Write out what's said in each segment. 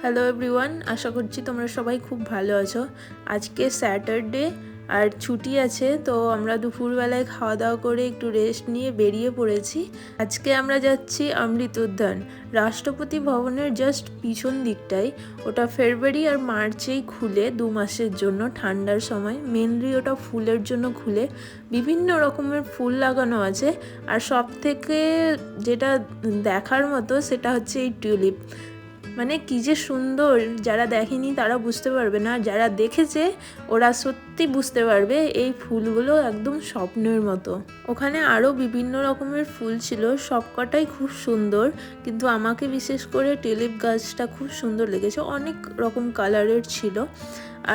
Hello everyone, আশা করছি তোমরা সবাই খুব ভালো আছো। আজকে স্যাটারডে আর ছুটি আছে, তো আমরা দুপুরবেলায় খাওয়া দাওয়া করে একটু রেস্ট নিয়ে বেরিয়ে পড়েছি। আজকে আমরা যাচ্ছি অমৃত উদ্যান, রাষ্ট্রপতি ভবনের জাস্ট পিছন দিকটাই। ওটা ফেব্রুয়ারি আর মার্চেই খুলে 2 মাসের জন্য, ঠান্ডার সময়। মেনলি ওটা ফুলের জন্য খুলে, বিভিন্ন রকমের ফুল লাগানো আছে। আর সব থেকে যেটা দেখার মতো সেটা হচ্ছে এই টিউলিপ। মানে কী যে সুন্দর, যারা দেখেনি তারা বুঝতে পারবে না, যারা দেখেছে ওরা সত্যি বুঝতে পারবে এই ফুলগুলো একদম স্বপ্নের মতো। ওখানে আরও বিভিন্ন রকমের ফুল ছিল, সবকটাই খুব সুন্দর, কিন্তু আমাকে বিশেষ করে টিউলিপ গাছটা খুব সুন্দর লেগেছে। অনেক রকম কালারের ছিল,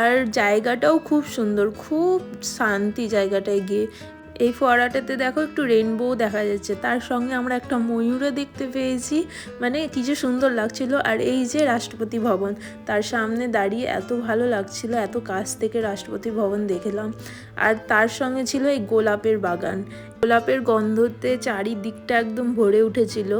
আর জায়গাটাও খুব সুন্দর, খুব শান্তি জায়গাটায় গিয়ে। এই ফোয়ারাটাতে দেখো একটু রেইনবো দেখা যাচ্ছে, তার সঙ্গে আমরা একটা ময়ূরও দেখতে পেয়েছি। মানে কি যে সুন্দর লাগছিল। আর এই যে রাষ্ট্রপতি ভবন, তার সামনে দাঁড়িয়ে এত ভালো লাগছিল, এত কাছ থেকে রাষ্ট্রপতি ভবন দেখলাম। আর তার সঙ্গে ছিল এই গোলাপের বাগান, গোলাপের গন্ধতে চারিদিকটা একদম ভরে উঠেছিল।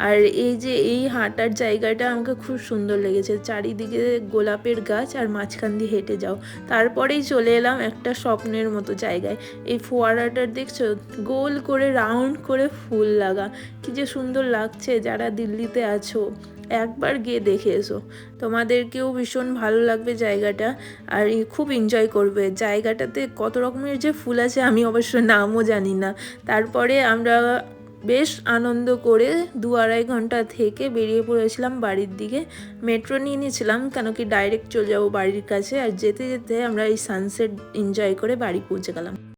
আর এই যে এই হাঁটার জায়গাটা আমাকে খুব সুন্দর লেগেছে, চারিদিকে গোলাপের গাছ আর মাঝখান দিয়ে হেঁটে যাও। তারপরেই চলে এলাম একটা স্বপ্নের মতো জায়গায়। এই ফোয়ারাটার দেখছো, গোল করে রাউন্ড করে ফুল লাগা, কি যে সুন্দর লাগছে। যারা দিল্লিতে আছো একবার গিয়ে দেখে এসো, তোমাদেরকেও ভীষণ ভালো লাগবে জায়গাটা, আর খুব এনজয় করবে। জায়গাটাতে কত রকমের যে ফুল আছে আমি অবশ্য নামও জানি না। তারপরে আমরা বেশ আনন্দ করে 2-2.5 ঘন্টা থেকে বেরিয়ে পড়েছিলাম বাড়ির দিকে। মেট্রো নিয়ে নিয়েছিলাম, কেন কি ডাইরেক্ট চলে যাবো বাড়ির কাছে। আর যেতে যেতে আমরা এই সানসেট এনজয় করে বাড়ি পৌঁছে গেলাম।